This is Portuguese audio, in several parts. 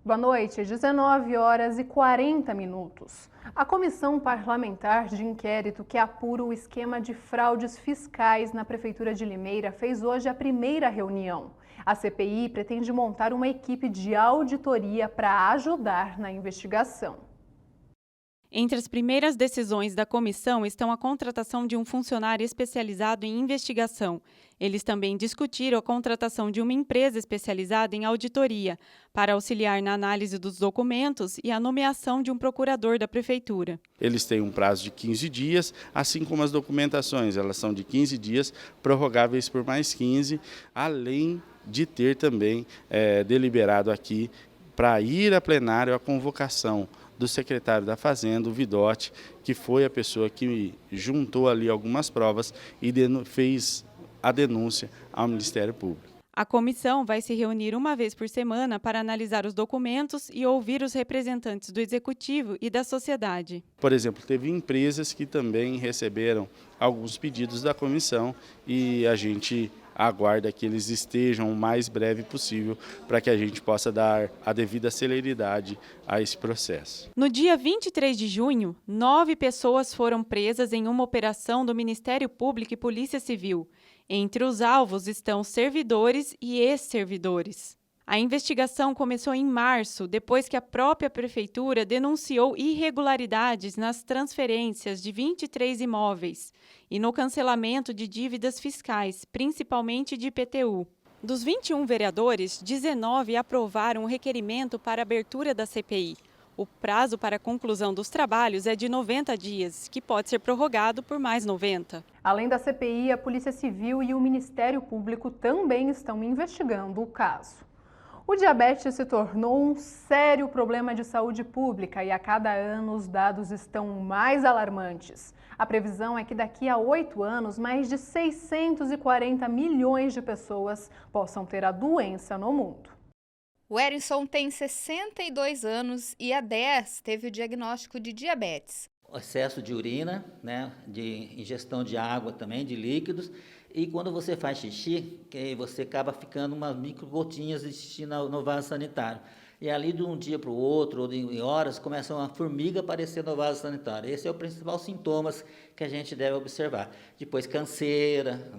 Boa noite, 19h40. A Comissão Parlamentar de Inquérito que apura o esquema de fraudes fiscais na Prefeitura de Limeira fez hoje a primeira reunião. A CPI pretende montar uma equipe de auditoria para ajudar na investigação. Entre as primeiras decisões da comissão estão a contratação de um funcionário especializado em investigação. Eles também discutiram a contratação de uma empresa especializada em auditoria, para auxiliar na análise dos documentos e a nomeação de um procurador da Prefeitura. Eles têm um prazo de 15 dias, assim como as documentações, elas são de 15 dias, prorrogáveis por mais 15, além de ter também deliberado aqui para ir a plenário a convocação do secretário da Fazenda, o Vidotti, que foi a pessoa que juntou ali algumas provas e fez a denúncia ao Ministério Público. A comissão vai se reunir uma vez por semana para analisar os documentos e ouvir os representantes do Executivo e da sociedade. Por exemplo, teve empresas que também receberam alguns pedidos da comissão e a gente aguarda que eles estejam o mais breve possível para que a gente possa dar a devida celeridade a esse processo. No dia 23 de junho, 9 pessoas foram presas em uma operação do Ministério Público e Polícia Civil. Entre os alvos estão servidores e ex-servidores. A investigação começou em março, depois que a própria Prefeitura denunciou irregularidades nas transferências de 23 imóveis e no cancelamento de dívidas fiscais, principalmente de IPTU. Dos 21 vereadores, 19 aprovaram o requerimento para abertura da CPI. O prazo para a conclusão dos trabalhos é de 90 dias, que pode ser prorrogado por mais 90. Além da CPI, a Polícia Civil e o Ministério Público também estão investigando o caso. O diabetes se tornou um sério problema de saúde pública e a cada ano os dados estão mais alarmantes. A previsão é que daqui a 8 anos, mais de 640 milhões de pessoas possam ter a doença no mundo. O Erinson tem 62 anos e há 10 teve o diagnóstico de diabetes. Excesso de urina, de ingestão de água também, de líquidos. E quando você faz xixi, que você acaba ficando umas micro gotinhas de xixi no vaso sanitário. E ali de um dia para o outro, ou em horas, começa uma formiga a aparecer no vaso sanitário. Esse é o principal sintoma que a gente deve observar. Depois canseira,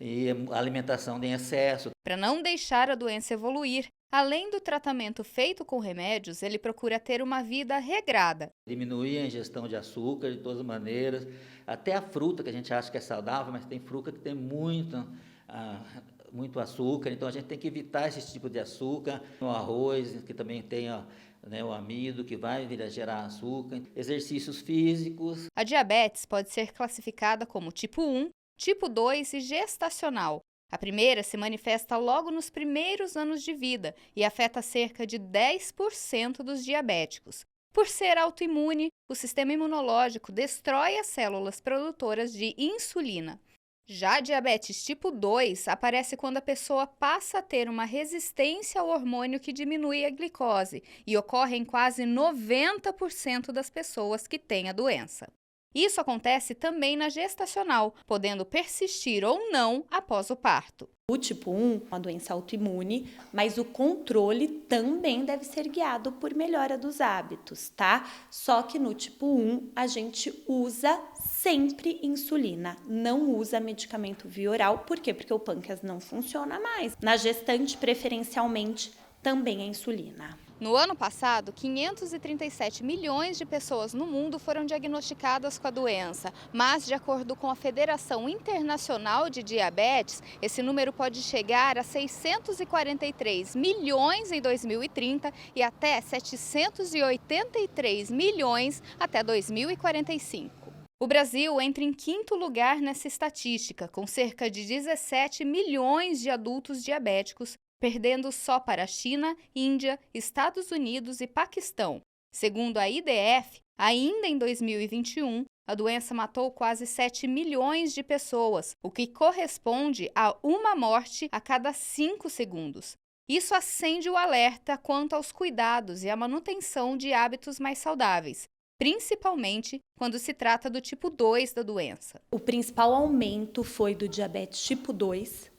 e alimentação em excesso. Para não deixar a doença evoluir, além do tratamento feito com remédios, ele procura ter uma vida regrada. Diminuir a ingestão de açúcar de todas as maneiras, até a fruta que a gente acha que é saudável, mas tem fruta que tem muito açúcar, então a gente tem que evitar esse tipo de açúcar. O arroz, que também tem o amido, que vai vir a gerar açúcar. Exercícios físicos. A diabetes pode ser classificada como tipo 1, tipo 2 e gestacional. A primeira se manifesta logo nos primeiros anos de vida e afeta cerca de 10% dos diabéticos. Por ser autoimune, o sistema imunológico destrói as células produtoras de insulina. Já a diabetes tipo 2 aparece quando a pessoa passa a ter uma resistência ao hormônio que diminui a glicose e ocorre em quase 90% das pessoas que têm a doença. Isso acontece também na gestacional, podendo persistir ou não após o parto. O tipo 1 é uma doença autoimune, mas o controle também deve ser guiado por melhora dos hábitos, tá? Só que no tipo 1 a gente usa sempre insulina, não usa medicamento via oral. Por quê? Porque o pâncreas não funciona mais. Na gestante, preferencialmente, também a insulina. No ano passado, 537 milhões de pessoas no mundo foram diagnosticadas com a doença, mas, de acordo com a Federação Internacional de Diabetes, esse número pode chegar a 643 milhões em 2030 e até 783 milhões até 2045. O Brasil entra em quinto lugar nessa estatística, com cerca de 17 milhões de adultos diabéticos, perdendo só para a China, Índia, Estados Unidos e Paquistão. Segundo a IDF, ainda em 2021, a doença matou quase 7 milhões de pessoas, o que corresponde a uma morte a cada 5 segundos. Isso acende o alerta quanto aos cuidados e à manutenção de hábitos mais saudáveis, principalmente quando se trata do tipo 2 da doença. O principal aumento foi do diabetes tipo 2,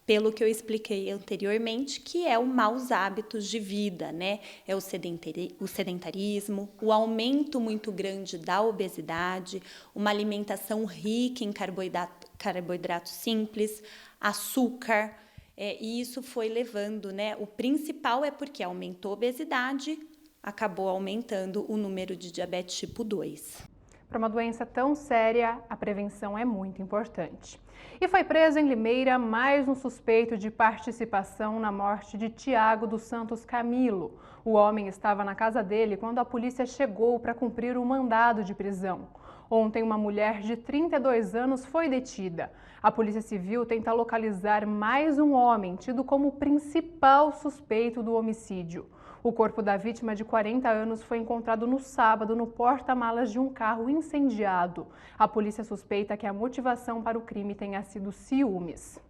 pelo que eu expliquei anteriormente, que é os maus hábitos de vida, né? É o sedentarismo, o aumento muito grande da obesidade, uma alimentação rica em carboidratos simples, açúcar, e isso foi levando, né? O principal é porque aumentou a obesidade, acabou aumentando o número de diabetes tipo 2. Para uma doença tão séria, a prevenção é muito importante. E foi preso em Limeira mais um suspeito de participação na morte de Tiago dos Santos Camilo. O homem estava na casa dele quando a polícia chegou para cumprir o mandado de prisão. Ontem, uma mulher de 32 anos foi detida. A Polícia Civil tenta localizar mais um homem tido como principal suspeito do homicídio. O corpo da vítima de 40 anos foi encontrado no sábado no porta-malas de um carro incendiado. A polícia suspeita que a motivação para o crime tenha sido ciúmes.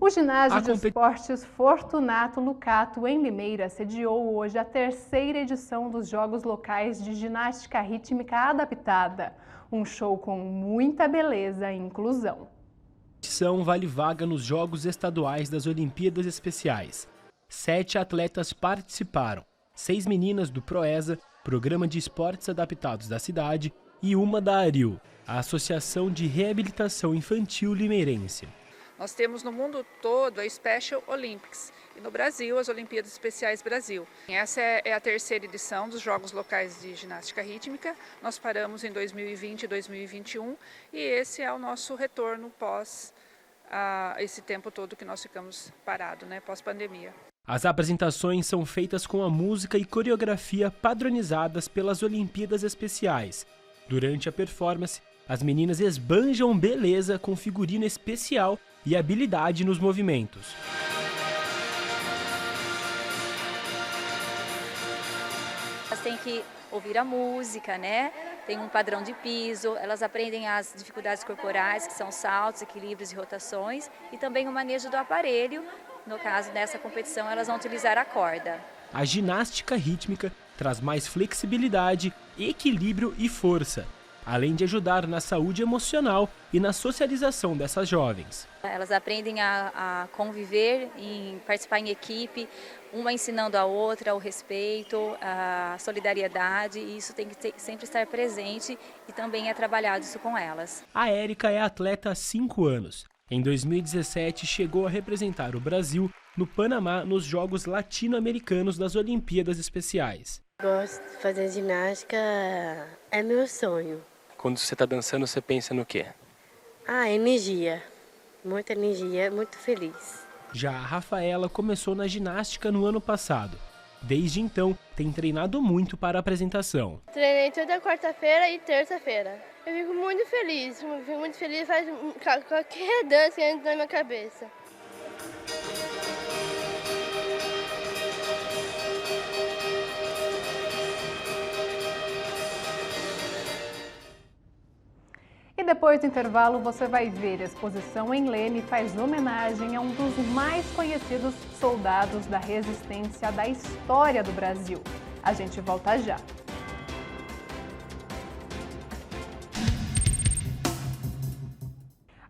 O ginásio de esportes Fortunato Lucato, em Limeira, sediou hoje a 3ª edição dos Jogos Locais de Ginástica Rítmica Adaptada. Um show com muita beleza e inclusão. A edição vale vaga nos Jogos Estaduais das Olimpíadas Especiais. 7 atletas participaram, 6 meninas do Proesa, Programa de Esportes Adaptados da cidade, e uma da ARIL, a Associação de Reabilitação Infantil Limeirense. Nós temos no mundo todo a Special Olympics e no Brasil as Olimpíadas Especiais Brasil. Essa é a 3ª edição dos Jogos Locais de Ginástica Rítmica. Nós paramos em 2020 e 2021 e esse é o nosso retorno pós esse tempo todo que nós ficamos parados, né, pós-pandemia. As apresentações são feitas com a música e coreografia padronizadas pelas Olimpíadas Especiais. Durante a performance, as meninas esbanjam beleza com figurino especial e habilidade nos movimentos. Elas têm que ouvir a música, né? Tem um padrão de piso, elas aprendem as dificuldades corporais, que são saltos, equilíbrios e rotações, e também o manejo do aparelho. No caso dessa competição, elas vão utilizar a corda. A ginástica rítmica traz mais flexibilidade, equilíbrio e força, além de ajudar na saúde emocional e na socialização dessas jovens. Elas aprendem a conviver, participar em equipe, uma ensinando a outra o respeito, a solidariedade, e isso tem que sempre estar presente e também é trabalhado isso com elas. A Érica é atleta há 5 anos. Em 2017, chegou a representar o Brasil no Panamá nos Jogos Latino-Americanos das Olimpíadas Especiais. Gosto de fazer ginástica, é meu sonho. Quando você está dançando, você pensa no quê? Energia, muito feliz. Já a Rafaela começou na ginástica no ano passado. Desde então, tem treinado muito para a apresentação. Treinei toda quarta-feira e terça-feira. Eu fico muito feliz, faz qualquer dança que entra na minha cabeça. E depois do intervalo você vai ver a exposição em Leme faz homenagem a um dos mais conhecidos soldados da resistência da história do Brasil. A gente volta já.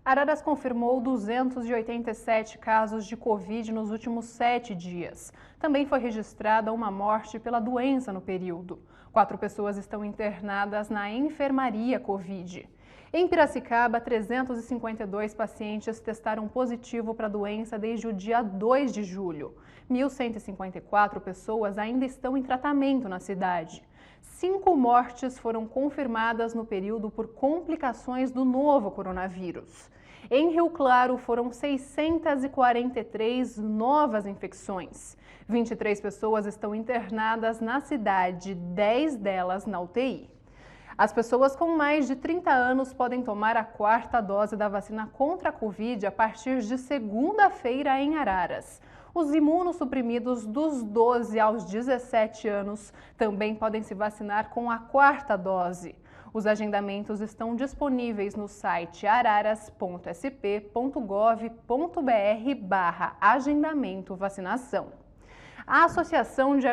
Araras confirmou 287 casos de Covid nos últimos 7 dias. Também foi registrada uma morte pela doença no período. 4 pessoas estão internadas na enfermaria Covid. Em Piracicaba, 352 pacientes testaram positivo para a doença desde o dia 2 de julho. 1.154 pessoas ainda estão em tratamento na cidade. 5 mortes foram confirmadas no período por complicações do novo coronavírus. Em Rio Claro, foram 643 novas infecções. 23 pessoas estão internadas na cidade, 10 delas na UTI. As pessoas com mais de 30 anos podem tomar a 4ª dose da vacina contra a Covid a partir de segunda-feira em Araras. Os imunossuprimidos dos 12 aos 17 anos também podem se vacinar com a 4ª dose. Os agendamentos estão disponíveis no site araras.sp.gov.br/agendamento vacinação. A Associação de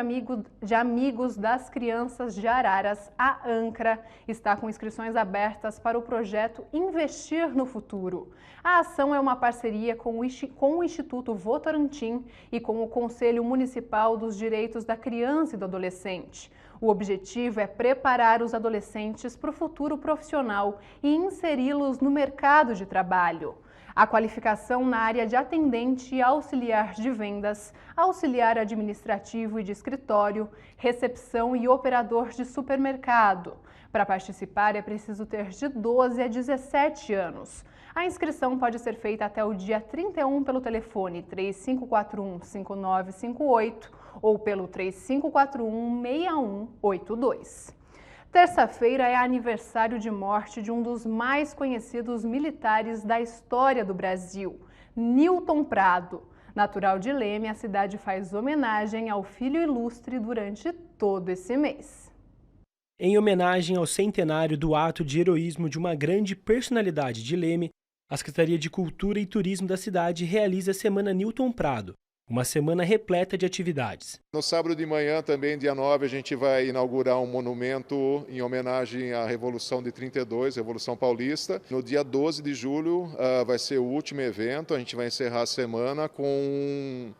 Amigos das Crianças de Araras, a ANCRA, está com inscrições abertas para o projeto Investir no Futuro. A ação é uma parceria com o Instituto Votorantim e com o Conselho Municipal dos Direitos da Criança e do Adolescente. O objetivo é preparar os adolescentes para o futuro profissional e inseri-los no mercado de trabalho. A qualificação na área de atendente e auxiliar de vendas, auxiliar administrativo e de escritório, recepção e operador de supermercado. Para participar é preciso ter de 12 a 17 anos. A inscrição pode ser feita até o dia 31 pelo telefone 3541-5958 ou pelo 3541-6182. Terça-feira é aniversário de morte de um dos mais conhecidos militares da história do Brasil, Nilton Prado. Natural de Leme, a cidade faz homenagem ao filho ilustre durante todo esse mês. Em homenagem ao centenário do ato de heroísmo de uma grande personalidade de Leme, a Secretaria de Cultura e Turismo da cidade realiza a Semana Nilton Prado, uma semana repleta de atividades. No sábado de manhã, também, dia 9, a gente vai inaugurar um monumento em homenagem à Revolução de 32, Revolução Paulista. No dia 12 de julho vai ser o último evento, a gente vai encerrar a semana com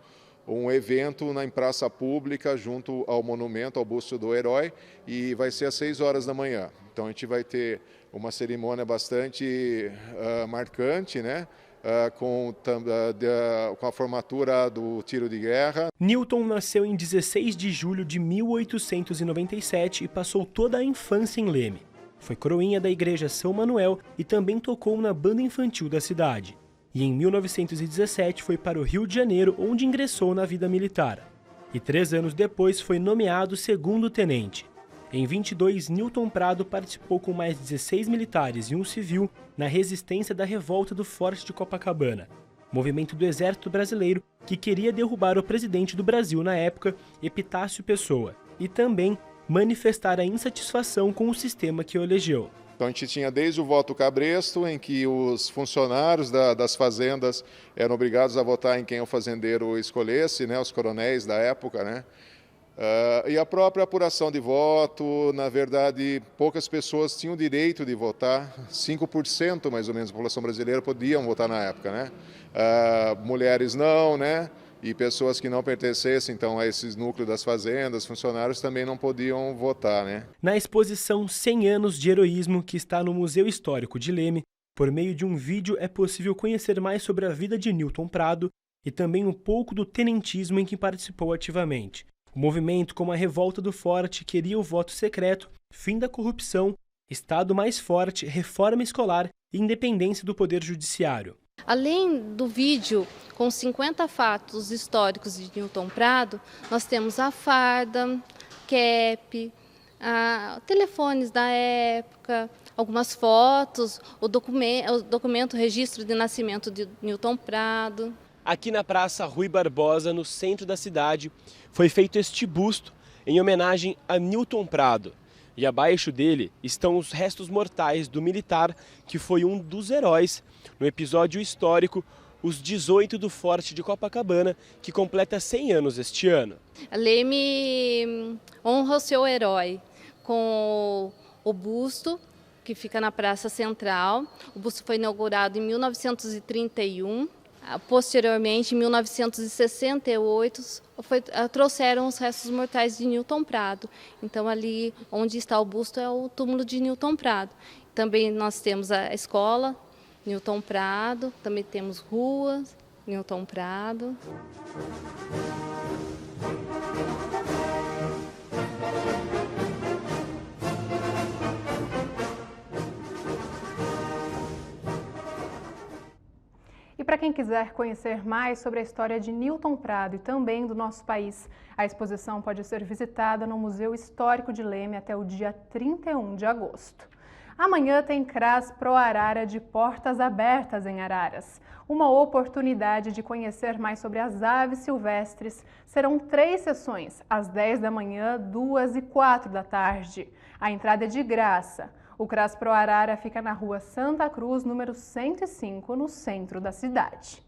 um evento na praça pública junto ao monumento, ao busto do herói, e vai ser às 6 horas da manhã. Então a gente vai ter uma cerimônia bastante marcante, né? Com a formatura do tiro de guerra. Nilton nasceu em 16 de julho de 1897 e passou toda a infância em Leme. Foi coroinha da Igreja São Manuel e também tocou na banda infantil da cidade. E em 1917 foi para o Rio de Janeiro, onde ingressou na vida militar. E 3 anos depois foi nomeado segundo-tenente. Em 22, Nilton Prado participou com mais 16 militares e um civil na resistência da revolta do Forte de Copacabana, movimento do Exército Brasileiro que queria derrubar o presidente do Brasil na época, Epitácio Pessoa, e também manifestar a insatisfação com o sistema que o elegeu. Então a gente tinha desde o voto cabresto, em que os funcionários das fazendas eram obrigados a votar em quem o fazendeiro escolhesse, né, os coronéis da época, né? E a própria apuração de voto, na verdade, poucas pessoas tinham direito de votar, 5% mais ou menos da população brasileira podiam votar na época, né? Mulheres não, né? E pessoas que não pertencessem então a esses núcleos das fazendas, funcionários também não podiam votar, né? Na exposição 100 anos de heroísmo que está no Museu Histórico de Leme, por meio de um vídeo é possível conhecer mais sobre a vida de Nilton Prado e também um pouco do tenentismo em que participou ativamente. O movimento, como a Revolta do Forte, queria o voto secreto, fim da corrupção, Estado mais forte, reforma escolar e independência do Poder Judiciário. Além do vídeo com 50 fatos históricos de Nilton Prado, nós temos a farda, cap, telefones da época, algumas fotos, o documento registro de nascimento de Nilton Prado. Aqui na Praça Rui Barbosa, no centro da cidade, foi feito este busto em homenagem a Nilton Prado. E abaixo dele estão os restos mortais do militar que foi um dos heróis no episódio histórico Os 18 do Forte de Copacabana, que completa 100 anos este ano. Leme honra o seu herói com o busto que fica na Praça Central. O busto foi inaugurado em 1931. Posteriormente, em 1968, trouxeram os restos mortais de Nilton Prado. Então, ali onde está o busto é o túmulo de Nilton Prado. Também nós temos a escola Nilton Prado, também temos ruas Nilton Prado. E para quem quiser conhecer mais sobre a história de Nilton Prado e também do nosso país, a exposição pode ser visitada no Museu Histórico de Leme até o dia 31 de agosto. Amanhã tem CRAS Pro Arara de portas abertas em Araras. Uma oportunidade de conhecer mais sobre as aves silvestres. Serão 3 sessões, às 10 da manhã, 2 e 4 da tarde. A entrada é de graça. O CRAS Pro Arara fica na rua Santa Cruz, número 105, no centro da cidade.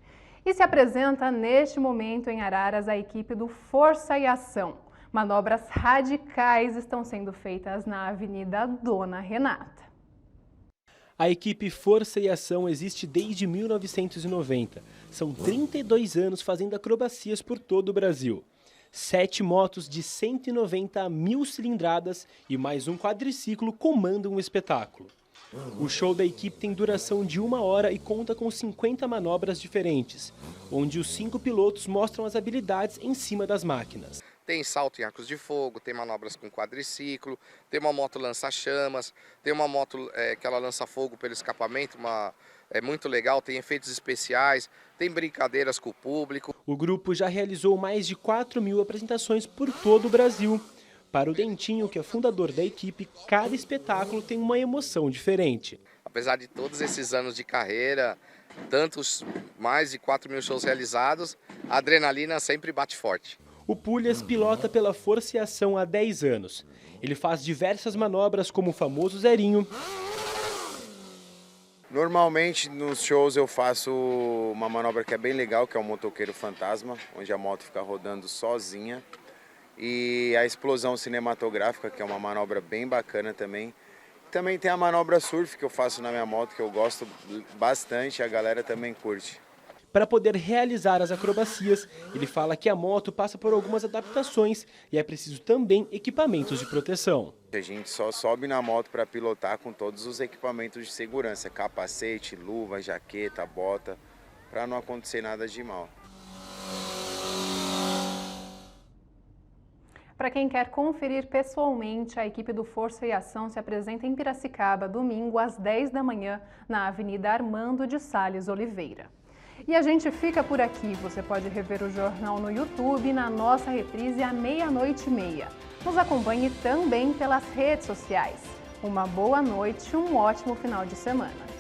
E se apresenta neste momento em Araras a equipe do Força e Ação. Manobras radicais estão sendo feitas na Avenida Dona Renata. A equipe Força e Ação existe desde 1990. São 32 anos fazendo acrobacias por todo o Brasil. 7 motos de 190 a 1000 cilindradas e mais um quadriciclo comandam o espetáculo. O show da equipe tem duração de 1 hora e conta com 50 manobras diferentes, onde os 5 pilotos mostram as habilidades em cima das máquinas. Tem salto em arcos de fogo, tem manobras com quadriciclo, tem uma moto lança-chamas, tem uma moto que ela lança fogo pelo escapamento, é muito legal, tem efeitos especiais, tem brincadeiras com o público. O grupo já realizou mais de 4.000 apresentações por todo o Brasil. Para o Dentinho, que é fundador da equipe, cada espetáculo tem uma emoção diferente. Apesar de todos esses anos de carreira, tantos mais de 4.000 shows realizados, a adrenalina sempre bate forte. O Pulhas pilota pela Força e Ação há 10 anos. Ele faz diversas manobras como o famoso zerinho. Normalmente nos shows eu faço uma manobra que é bem legal, que é o motoqueiro fantasma, onde a moto fica rodando sozinha. E a explosão cinematográfica, que é uma manobra bem bacana também. Também tem a manobra surf que eu faço na minha moto, que eu gosto bastante, a galera também curte. Para poder realizar as acrobacias, ele fala que a moto passa por algumas adaptações e é preciso também equipamentos de proteção. A gente só sobe na moto para pilotar com todos os equipamentos de segurança, capacete, luva, jaqueta, bota, para não acontecer nada de mal. Para quem quer conferir pessoalmente, a equipe do Força e Ação se apresenta em Piracicaba, domingo às 10 da manhã, na Avenida Armando de Sales Oliveira. E a gente fica por aqui. Você pode rever o jornal no YouTube e na nossa reprise à 00:30. Nos acompanhe também pelas redes sociais. Uma boa noite e um ótimo final de semana.